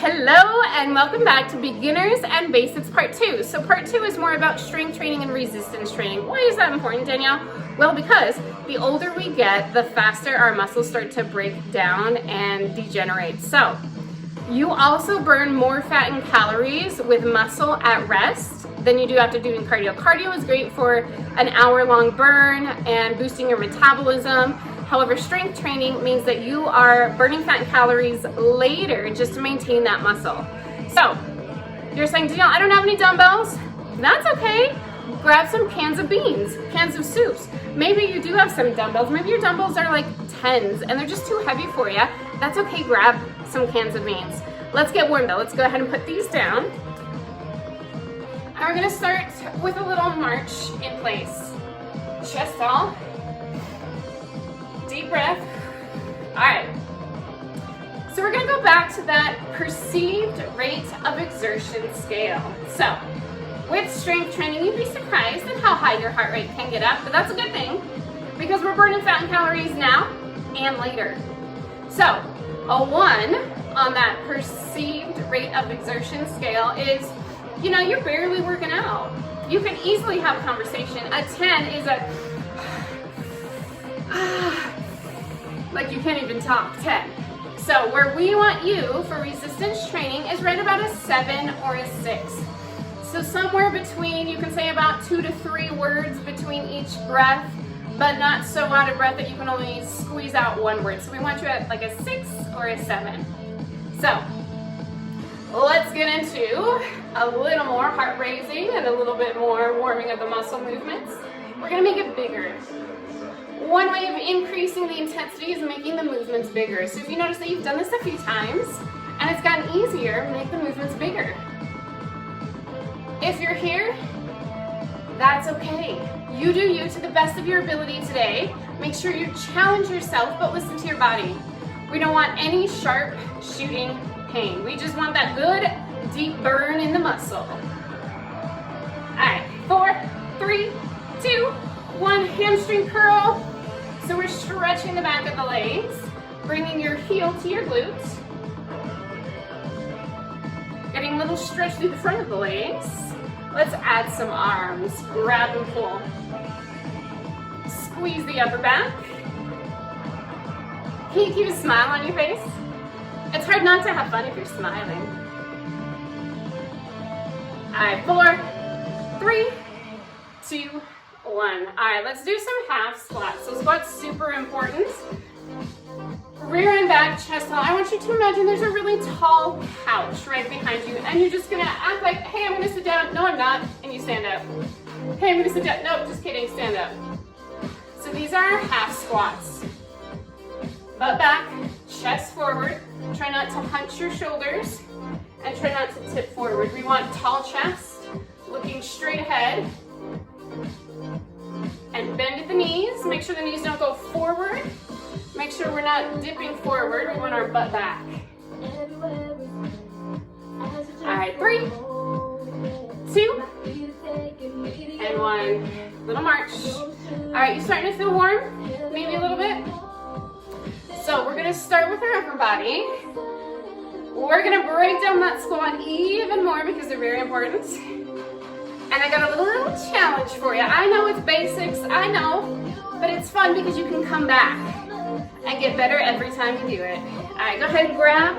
Hello and welcome back to Beginners and Basics Part 2. So Part 2 is more about strength training and resistance training. Why is that important, Danielle? Well, because the older we get, the faster our muscles start to break down and degenerate. So you also burn more fat and calories with muscle at rest than you do after doing cardio. Cardio is great for an hour-long burn and boosting your metabolism. However, strength training means that you are burning fat and calories later just to maintain that muscle. So you're saying, Danielle, I don't have any dumbbells. That's okay. Grab some cans of beans, cans of soups. Maybe you do have some dumbbells. Maybe your dumbbells are like 10s and they're just too heavy for you. That's okay, grab some cans of beans. Let's get warmed up. Let's go ahead and put these down. And we're gonna start with a little march in place. Chest tall. Deep breath. All right. So we're gonna go back to that perceived rate of exertion scale. So with strength training, you'd be surprised at how high your heart rate can get up, but that's a good thing because we're burning fat and calories now and later. So a 1 on that perceived rate of exertion scale is, you know, you're barely working out. You can easily have a conversation. A 10 is a like you can't even talk, 10. So where we want you for resistance training is right about a 7 or a 6. So somewhere between, you can say about 2 to 3 words between each breath, but not so out of breath that you can only squeeze out 1 word. So we want you at like a 6 or a 7. So let's get into a little more heart raising and a little bit more warming of the muscle movements. We're gonna make it bigger. One way of increasing the intensity is making the movements bigger. So if you notice that you've done this a few times and it's gotten easier, make the movements bigger. If you're here, that's okay. You do you to the best of your ability today. Make sure you challenge yourself, but listen to your body. We don't want any sharp shooting pain. We just want that good, deep burn in the muscle. All right, 4, 3, 2, 1, hamstring curl. So we're stretching the back of the legs, bringing your heel to your glutes. Getting a little stretch through the front of the legs. Let's add some arms. Grab and pull. Squeeze the upper back. Can you keep a smile on your face? It's hard not to have fun if you're smiling. All right, 4, 3, 2, 1. All right, let's do some half squats. So squats super important. Rear and back, chest tall. I want you to imagine there's a really tall couch right behind you, and you're just gonna act like, hey, I'm gonna sit down. No, I'm not. And you stand up. Hey, I'm gonna sit down. No, just kidding, stand up. So these are our half squats. Butt back, chest forward. Try not to hunch your shoulders, and try not to tip forward. We want tall chest, looking straight ahead. And bend at the knees. Make sure the knees don't go forward. Make sure we're not dipping forward. We want our butt back. All right, 3, 2, and 1. Little march. All right, you starting to feel warm? Maybe a little bit? So we're gonna start with our upper body. We're gonna break down that squat even more because they're very important. And I got a little challenge for you. I know it's basics, I know, but it's fun because you can come back and get better every time you do it. All right, go ahead and grab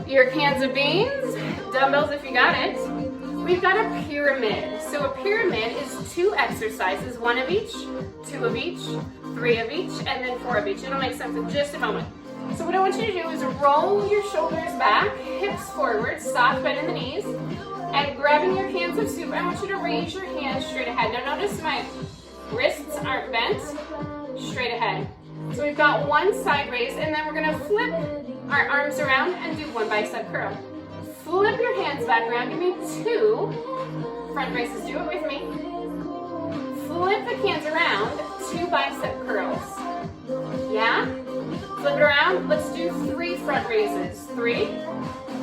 your cans of beans, dumbbells if you got it. We've got a pyramid. So a pyramid is 2 exercises, 1 of each, 2 of each, 3 of each, and then 4 of each. It'll make sense in just a moment. So what I want you to do is roll your shoulders back, hips forward, soft bend in the knees, and grabbing your cans of soup, I want you to raise your hands straight ahead. Now notice my wrists aren't bent, straight ahead. So we've got 1 side raise, and then we're gonna flip our arms around and do 1 bicep curl. Flip your hands back around, give me 2 front raises, do it with me. Flip the cans around, 2 bicep curls. Yeah? Flip it around, let's do 3 front raises. 3,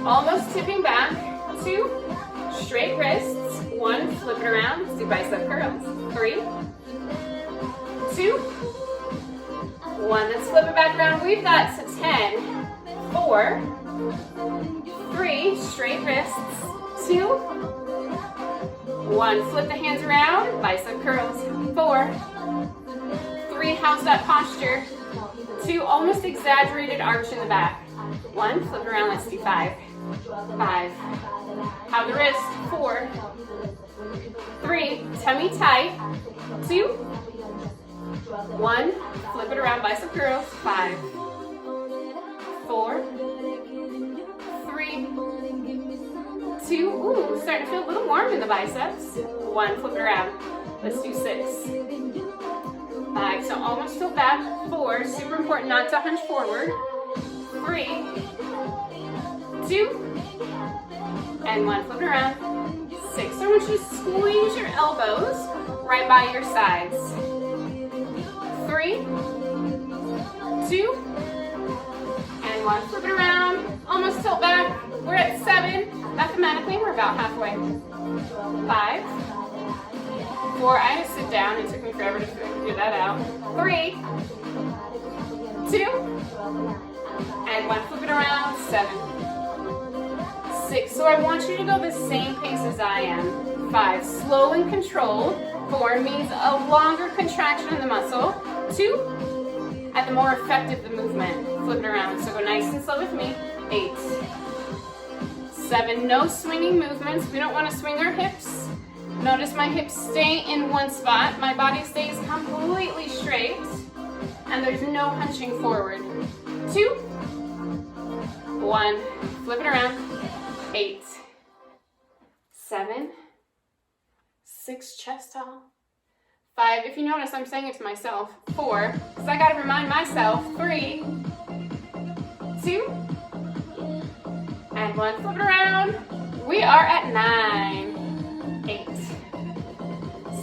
almost tipping back, 2, straight wrists, 1, flip it around, let's do bicep curls. 3, 2, 1, let's flip it back around. We've got 10, 4, 3, straight wrists. 2, 1, flip the hands around, bicep curls. 4, 3, house that posture. 2, almost exaggerated arch in the back. 1, flip around, let's do 5. 5, have the wrist. 4, 3, tummy tight. 2, 1, flip it around, bicep curls. 5, 4, 3, 2, ooh, starting to feel a little warm in the biceps. 1, flip it around. Let's do 6. 5, so almost tilt back. 4, super important not to hunch forward. 3, 2, and 1, flip it around. 6, I want you to squeeze your elbows right by your sides. 3, 2, and 1, flip it around. Almost tilt back. We're at 7. Mathematically, we're about halfway. 5, 4, I had to sit down. It took me forever to figure that out. 3, 2, and 1, flip it around. 7, 6, so I want you to go the same pace as I am. 5, slow and controlled. 4 means a longer contraction in the muscle. 2, and the more effective the movement. Flip it around, so go nice and slow with me. 8, 7, no swinging movements. We don't want to swing our hips. Notice my hips stay in one spot. My body stays completely straight, and there's no hunching forward. 2, 1, flip it around. 8, 7, 6, chest tall. 5, if you notice, I'm saying it to myself. 4, because I gotta remind myself. 3, 2, and 1, flip it around. We are at 9, 8,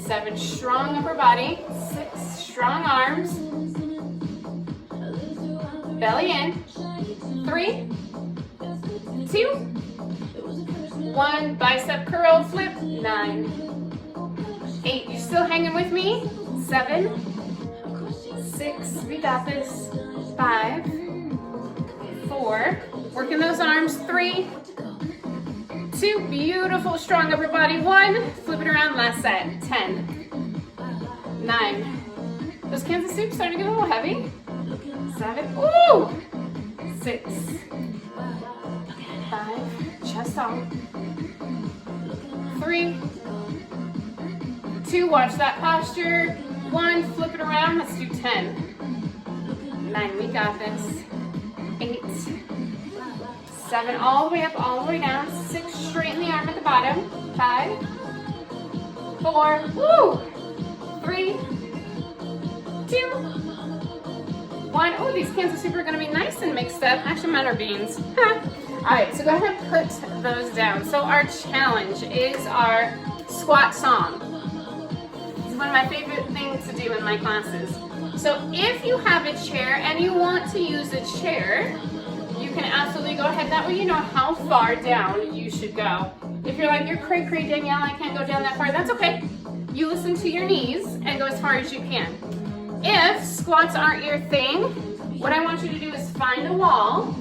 7, strong upper body. 6, strong arms. Belly in. 3, 2, 1, bicep curl, flip. 9, 8, you still hanging with me? 7, 6, we got this. 5, 4, working those arms. 3, 2, beautiful, strong upper body. 1, flip it around, last set. 10, 9, those cans of soup starting to get a little heavy. 7, ooh, 6, 5, chest out. 3, 2, watch that posture. 1, flip it around, let's do 10. 9, we got this. 8, 7, all the way up, all the way down. 6, straighten the arm at the bottom. 5, 4, woo! 3, 2, 1. Oh, these cans of soup are gonna be nice and mixed up. Actually, mine are beans. All right, so go ahead and put those down. So our challenge is our squat song. It's one of my favorite things to do in my classes. So if you have a chair and you want to use a chair, you can absolutely go ahead. That way you know how far down you should go. If you're like, you're cray cray, Danielle, I can't go down that far, that's okay. You listen to your knees and go as far as you can. If squats aren't your thing, what I want you to do is find a wall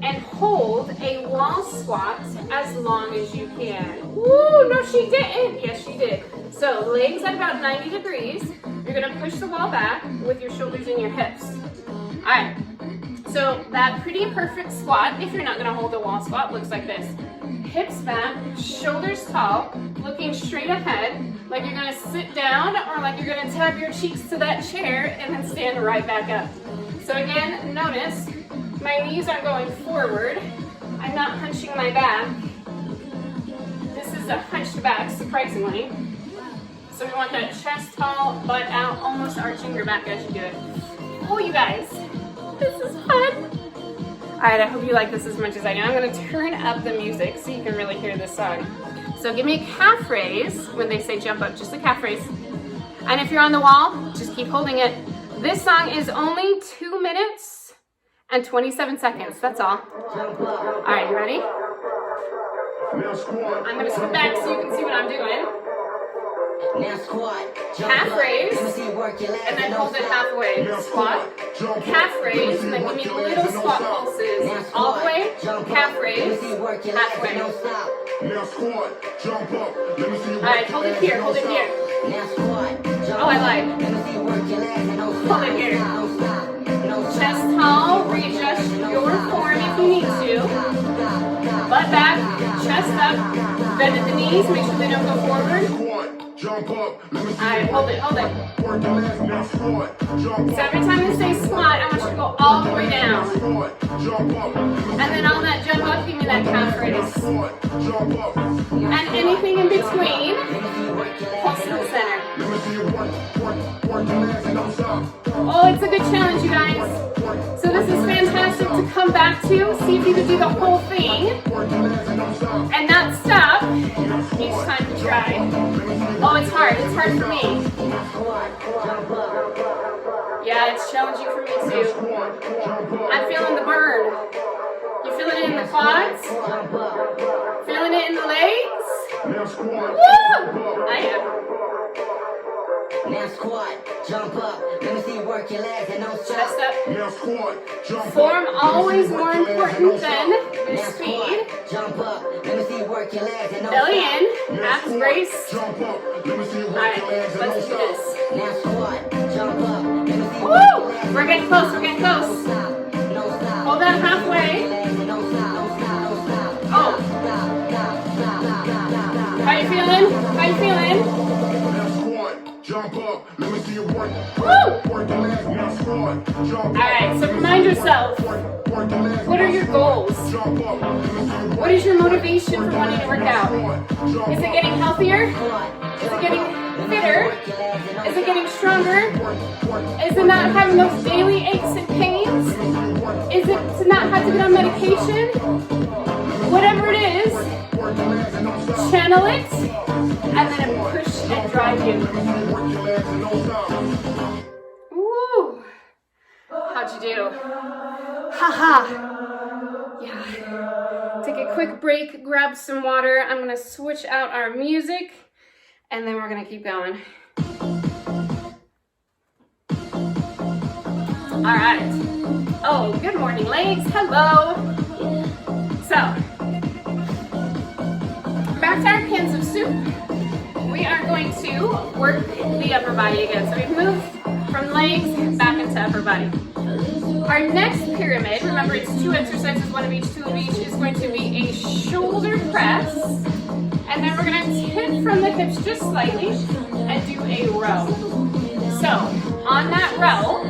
and hold a wall squat as long as you can. Ooh, no she didn't. Yes, she did. So legs at about 90 degrees. You're gonna push the wall back with your shoulders and your hips. All right, so that pretty perfect squat, if you're not gonna hold a wall squat, looks like this. Hips back, shoulders tall, looking straight ahead, like you're gonna sit down or like you're gonna tap your cheeks to that chair and then stand right back up. So again, notice my knees are going forward. I'm not hunching my back. This is a hunched back, surprisingly. So we want that chest tall, butt out, almost arching your back as you do it. Oh, you guys, this is fun. All right, I hope you like this as much as I do. I'm gonna turn up the music so you can really hear this song. So give me a calf raise when they say jump up, just a calf raise. And if you're on the wall, just keep holding it. This song is only 2 minutes and 27 seconds, that's all. All right, you ready? I'm gonna scoot back so you can see what I'm doing. Half raise, and then hold it halfway. Squat, half raise, and then give me little squat pulses. All the way, half raise, halfway. Now squat, jump up. Let me see you work. Alright, hold it here, hold it here. Oh, I lied. Hold it here. Chest tall, readjust your form if you need to. Butt back, chest up, bend at the knees, make sure they don't go forward. Squat, jump up. Let me see Alright, hold it, hold it. work your legs. Now squat, jump So up. every time you say squat, I want you to go all the way down. Squat, jump up. And then on that jump up, give me that calf raise. Squat, jump up. And anything in between, pulse to the center. Let me see you work your legs and don't stop. Oh, it's a good challenge, you guys. So this is fantastic to come back to. See if you can do the whole thing Work your legs and don't stop. and not stop each time you try. Oh, it's hard. It's hard for me. Yeah, it's challenging for me too. Squat, jump up. I'm feeling the burn. You feeling it in the quads? Feeling it in the legs? Now squat, Woo! I am. Now squat, jump up. Let me see you work your legs and don't Chest stop. up. now squat, jump up. Form Let me see always you more work your legs and important don't than stop. the Now speed. squat, jump up. Let me see you work your legs and don't Belly stop. in, Now abs squat, brace. jump up. Let me see you work Alright, your legs and don't let's do stop. this. Now squat, jump up. Let me see you Woo! work your legs. We're getting close, we're getting close. Don't stop, don't stop. Hold that halfway. Don't stop, don't stop, don't stop. Oh. How you feeling? How you feeling? Now squat, jump up. Let me see you work your legs. Now squat, jump up. Alright, so remind yourself, Work your legs. what are your goals? Jump up. Let me see you work. What is your motivation for wanting to work out? Squat, jump Is it up. getting healthier? Is it getting fitter? Is it getting stronger? Is it not having those daily aches and pains? Is it to not have to get on medication? Whatever it is, channel it, and then it push and drive you. Work your legs and don't stop. Woo! How'd you do? Haha! Yeah. Take a quick break, grab some water. I'm gonna switch out our music, and then we're gonna keep going. All right. Oh, good morning, legs. Hello. So, back to our cans of soup. We are going to work the upper body again. So we've moved from legs back into upper body. Our next pyramid, remember it's 2 exercises, 1 of each, 2 of each, is going to be a shoulder press. And then we're going to tip from the hips just slightly and do a row. So on that row,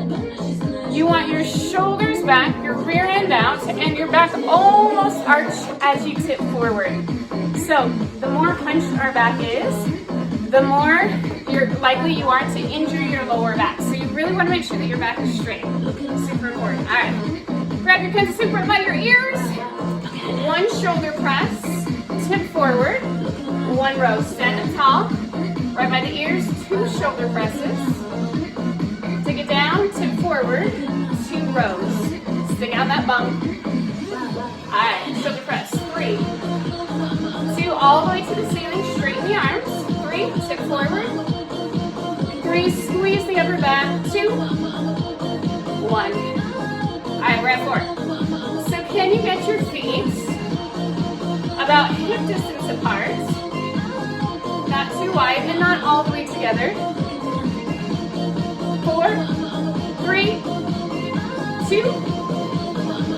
you want your shoulders back, your rear end out, and your back almost arched as you tip forward. So the more hunched our back is, the more likely you are to injure your lower back. So you really want to make sure that your back is straight. Super important. All right. Grab your cans of soup right by your ears. 1 shoulder press, tip forward. 1 row, stand up tall. Right by the ears, 2 shoulder presses. Take it down, tip forward, 2 rows. Stick out that bum. All right, shoulder press. 3, 2, all the way to the ceiling, straighten the arms. 3, tip forward. 3, squeeze the upper back. 2, 1. All right, we're at 4. So can you get your feet about hip distance apart? Not too wide and not all the way together. 4, 3, 2,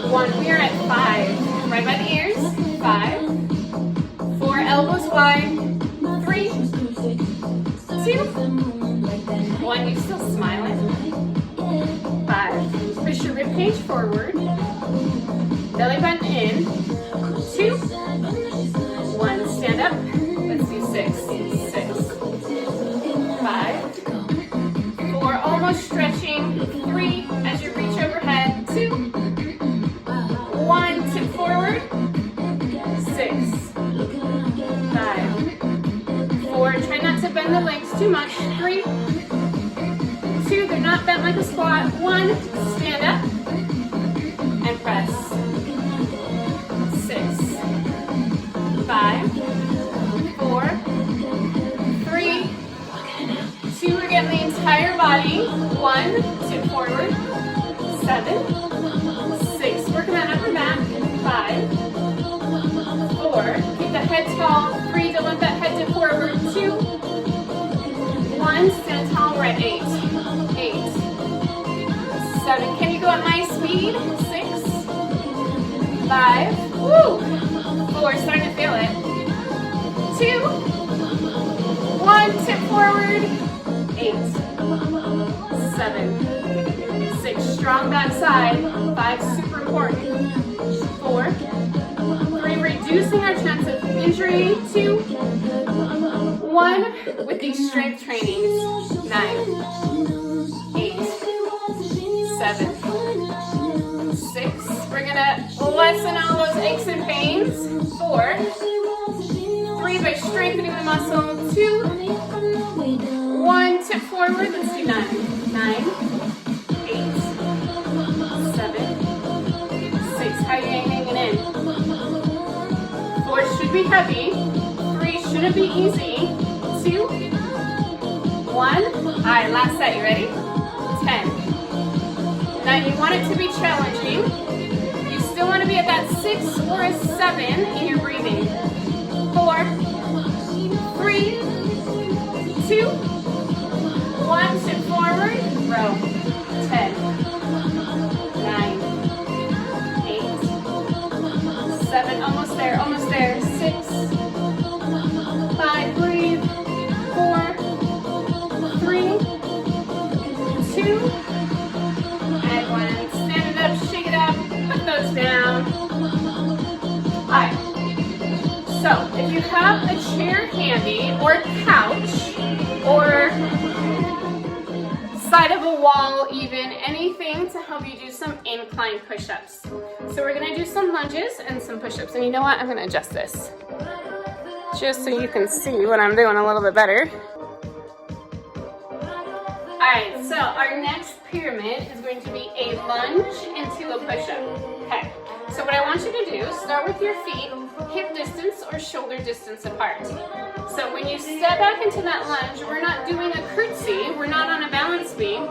1. We are at 5. Right by the ears. 5. 4, elbows wide. 3, 2, 1. You still smiling? 5. Push your ribcage forward. Belly button in. 2, 1. Stand up. Let's do 6. 6. 5. 4. Almost stretching. 3. As you reach overhead. 2. 1. Tip forward. 6. 5. 4. Try not to bend the legs too much. 3. 2. They're not bent like a squat. 1. Stand up and press. 6. 5. 4. 3. 1, tip forward, 7, 6, working on upper back, 5, 4, keep the head tall, 3, don't let that head dip forward, 2, 1, stand tall, we're at 8, 7, can you go at my speed, 6, 5, woo, 4, starting to feel it, 2, 1, tip forward, 8, 7, 6, strong back side, 5, super important, 4, 3, reducing our chance of injury, 2, 1, with these strength trainings, 9, 8, 7, 6, we're gonna lessen all those aches and pains, 4, 3, by strengthening the muscle, 2, 1, tip forward, let's do 9, 8, 7, 6, how are you hanging in? 4 should be heavy, 3 shouldn't be easy, 2, 1, all right, last set, you ready? 10. Now you want it to be challenging, you still want to be at that 6 or a 7 in your breathing, 4, 3, 2, 1, sit forward, row, 10, 9, 8, 7, almost there, 6, 5, breathe, 4, 3, 2, and 1, stand it up, shake it up, put those down. Alright, so if you have a chair handy, or a couch, or side of a wall even, anything to help you do some incline push-ups. So we're gonna do some lunges and some push-ups. And you know what, I'm gonna adjust this just so you can see what I'm doing a little bit better. All right, so our next pyramid is going to be a lunge into a push-up. Okay, so what I want you to do, start with your feet hip distance or shoulder distance apart. So when you step back into that lunge, we're not doing a curtsy, we're not on a balance beam.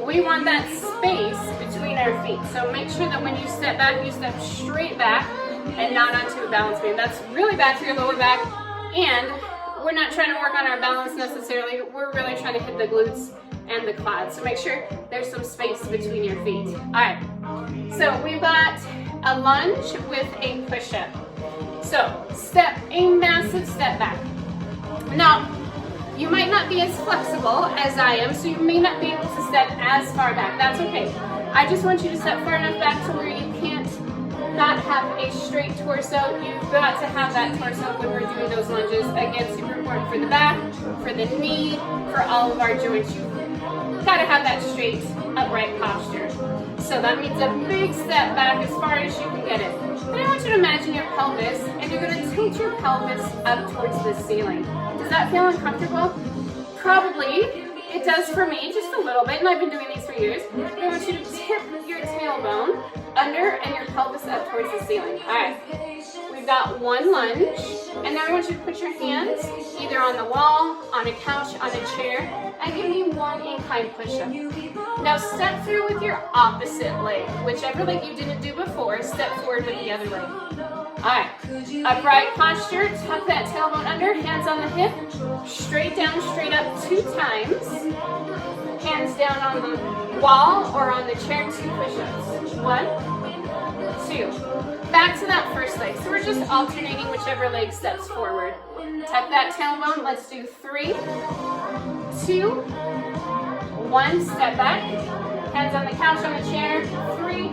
We want that space between our feet. So make sure that when you step back, you step straight back and not onto a balance beam. That's really bad for your lower back, and we're not trying to work on our balance necessarily. We're really trying to hit the glutes and the quads. So make sure there's some space between your feet. All right, so we've got a lunge with a push-up. So a massive step back. Now, you might not be as flexible as I am, so you may not be able to step as far back. That's okay. I just want you to step far enough back to where you can't not have a straight torso. You've got to have that torso when we're doing those lunges. Again, super important for the back, for the knee, for all of our joints. You've got to have that straight, upright posture. So that means a big step back as far as you can get it. Then I want you to imagine your pelvis, and you're going to tilt your pelvis up towards the ceiling. Does that feel uncomfortable? Probably. It does for me, just a little bit, and I've been doing these for years. I want you to tip your tailbone under and your pelvis up towards the ceiling. All right, we've got one lunge, and now I want you to put your hands either on the wall, on a couch, on a chair, and give me one incline push-up. Now step through with your opposite leg. Whichever leg you didn't do before, step forward with the other leg. All right, upright posture, tuck that tailbone under, hands on the hip, straight down, straight up 2 times. Hands down on the wall or on the chair, 2 push-ups. 1, 2. Back to that first leg. So we're just alternating whichever leg steps forward. Tuck that tailbone, let's do 3, 2, 1, step back. Hands on the couch, on the chair, 3,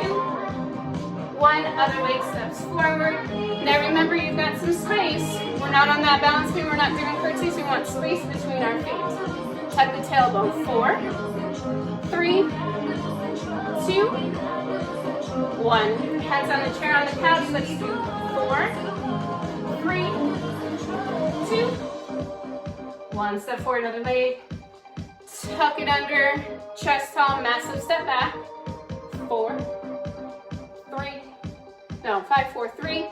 2, 1, other leg steps forward. Now remember, you've got some space. We're not on that balance beam, we're not doing curtsies, we want space between our feet. Tuck the tailbone, 4, 3, 2, 1. Hands on the chair, on the couch, let's do 4, 3, 2, 1. Step forward, another leg. Tuck it under, chest tall, massive step back. 4, 5, 4, 3,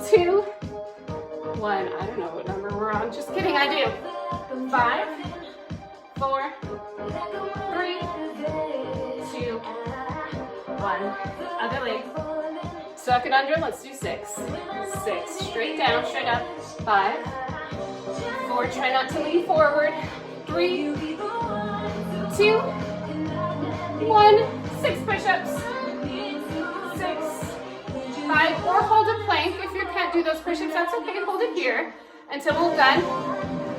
2, 1. I don't know what number we're on. Just kidding, I do. 5, 4, 3, 2, 1. Other leg. Suck it under. Let's do 6. 6. Straight down, straight up. 5, 4. Try not to lean forward. 3, 2, 1. 6 push-ups. 6, 5. Or hold a plank. If you can't do those push-ups, that's okay. Hold it here until we're done.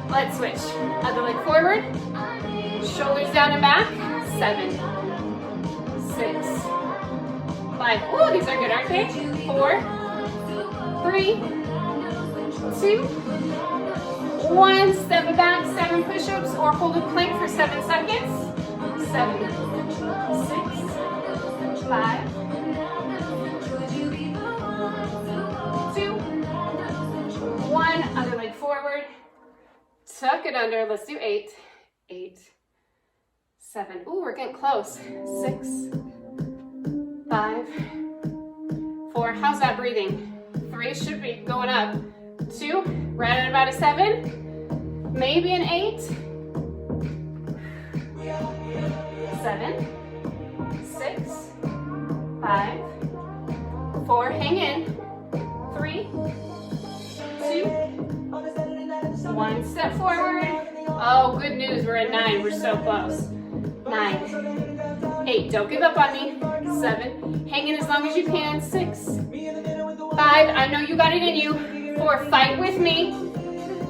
Let's switch. Other leg forward. Shoulders down and back. 7, 6, 5. Oh, these are good, aren't they? 4, 3, 2, 1. Step it back. 7 push-ups or hold a plank for 7 seconds. 7, 6, 5, 2, 1. Other leg forward. Tuck it under. Let's do 8. 8, 7. Ooh, we're getting close. 6, 5, 4. How's that breathing? 3 should be going up. 2, right at about a 7. Maybe an 8. 7, 6, 5, 4. Hang in. 3, 2, 1. Step forward. Oh, good news. We're at 9. We're so close. 9, 8. Don't give up on me. 7. Hang in as long as you can. 6, 5. I know you got it in you. 4. Fight with me.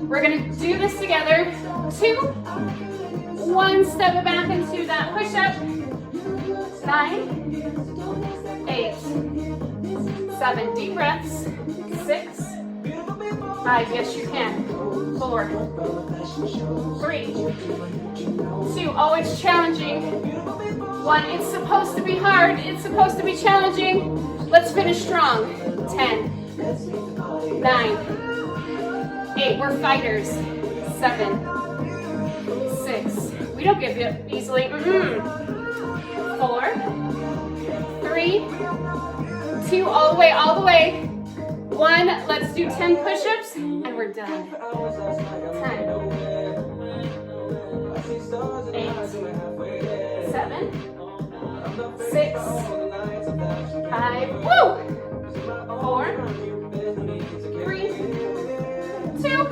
We're going to do this together. 2, 1. Step it back into that push-up. 9, 8, 7. Deep breaths. 6, 5. Yes, you can. 4, 3, 2. Oh, it's challenging. 1. It's supposed to be hard. It's supposed to be challenging. Let's finish strong. 10, 9, 8. We're fighters. 7, 6. We don't give up easily. 4, 3, 2. All the way, all the way. 1. Let's do 10 push-ups and we're done. 10, 8, 7, 6, 5. Woo! 4, 3, 2,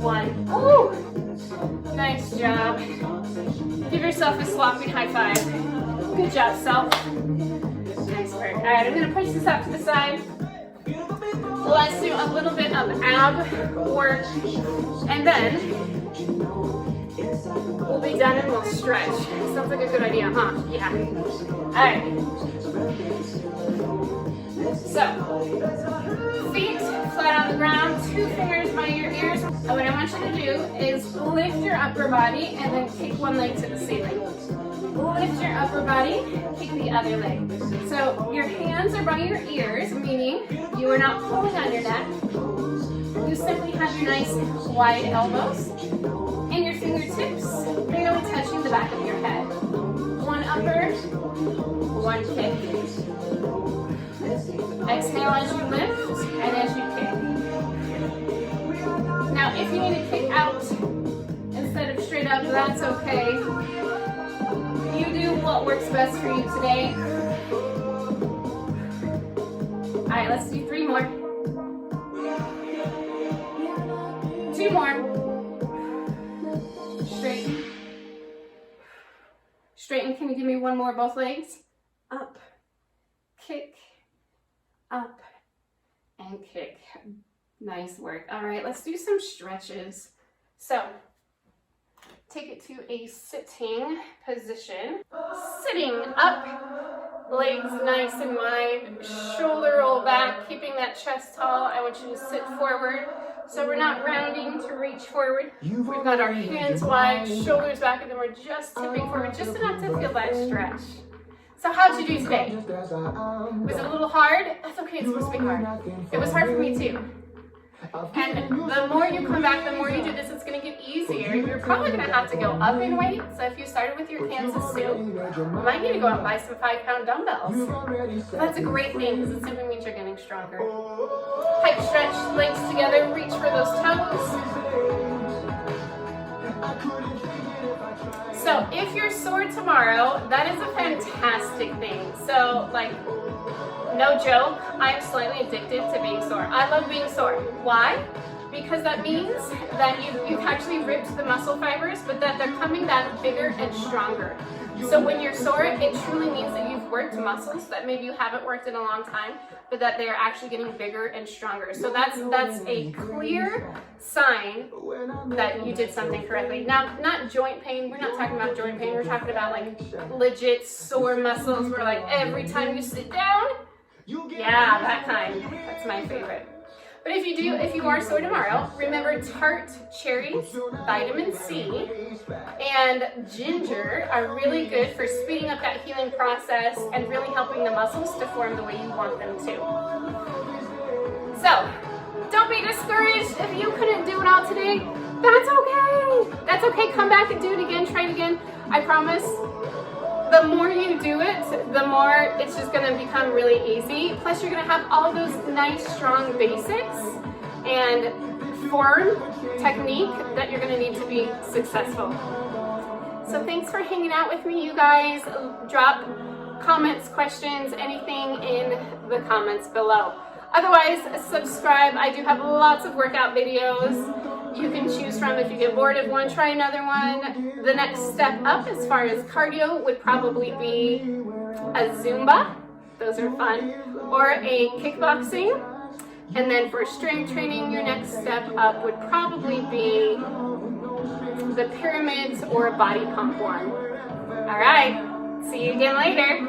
1. Woo! Nice job. Give yourself a sloppy high five. Good job, self. Nice work. All right, I'm gonna push this up to the side. Let's do a little bit of ab work, and then we'll be done and we'll stretch. Sounds like a good idea, huh? Yeah. All right. So, feet flat on the ground, 2 fingers by your ears. And what I want you to do is lift your upper body and then kick one leg to the ceiling. Lift your upper body, kick the other leg. So your hands are by your ears, meaning you are not pulling on your neck. You simply have your nice wide elbows and your fingertips barely touching the back of your head. 1 upper, 1 kick. Exhale as you lift and as you kick. Now if you need to kick out instead of straight up, that's okay. You do what works best for you today. All right, let's do 3 more. 2 more. Straighten. Straighten. Can you give me 1 more, both legs? Up, kick, up, and kick. Nice work. All right, let's do some stretches. So, take it to a sitting position. Sitting up, legs nice and wide, shoulder roll back, keeping that chest tall. I want you to sit forward. So we're not rounding to reach forward. We've got our hands wide, shoulders back, and then we're just tipping forward, just enough to feel that stretch. So how'd you do today? Was it a little hard? That's okay, it's supposed to be hard. It was hard for me too. And the more you come back, the more you do this, it's going to get easier. You're probably going to have to go up in weight. So if you started with your Kansas soup, you might need to go out and buy some 5-pound dumbbells. So that's a great thing because it simply means you're getting stronger. Hike, stretch, legs together, reach for those toes. So if you're sore tomorrow, that is a fantastic thing. So like, no joke, I'm slightly addicted to being sore. I love being sore. Why? Because that means that you've actually ripped the muscle fibers, but that they're coming back bigger and stronger. So when you're sore, it truly means that you've worked muscles that maybe you haven't worked in a long time, but that they're actually getting bigger and stronger. So that's a clear sign that you did something correctly. Now, not joint pain. We're not talking about joint pain. We're talking about like legit sore muscles where like every time you sit down, yeah, that kind. That's my favorite. But if you are sore tomorrow, remember tart cherries, vitamin C, and ginger are really good for speeding up that healing process and really helping the muscles to form the way you want them to. So, don't be discouraged if you couldn't do it all today. That's okay. That's okay. Come back and do it again. Try it again. I promise. The more you do it, the more it's just going to become really easy. Plus, you're going to have all those nice, strong basics and form, technique that you're going to need to be successful. So thanks for hanging out with me, you guys. Drop comments, questions, anything in the comments below. Otherwise, subscribe. I do have lots of workout videos you can choose from. If you get bored of one, try another one. The next step up as far as cardio would probably be a Zumba. Those are fun. Or a kickboxing. And then for strength training, your next step up would probably be the pyramids or a body pump one. All right. See you again later.